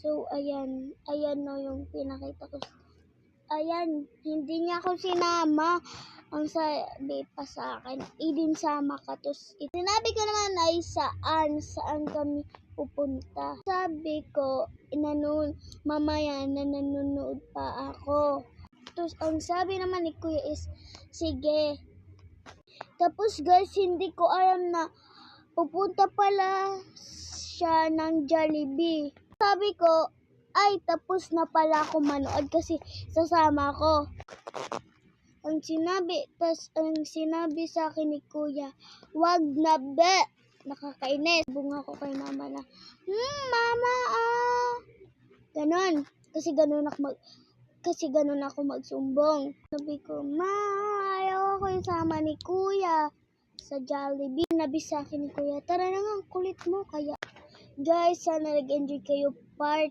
So, ayan. Ayan no yung pinakita ko. Ayan, hindi niya ako sinama. Ang sabi pa sa akin, din sama ka. Tapos, sinabi ko naman ay saan kami pupunta. Sabi ko, mamaya na nanonood pa ako. Tapos, ang sabi naman ni Kuya is, sige. Tapos guys, hindi ko alam na pupunta pala siya ng Jollibee. Sabi ko, ay tapos na pala ako manood kasi sasama ko. Ang sinabi sa akin ni Kuya, wag na be. Nakakainis. Bunga ko kay mama na, mama ganon. Kasi ganon ako magsumbong. Sabi ko, ayaw ako isama ni Kuya sa Jollibee. Nabi sa akin ni Kuya, tara na nga, kulit mo. Kaya, guys, sana nag-enjoy kayo part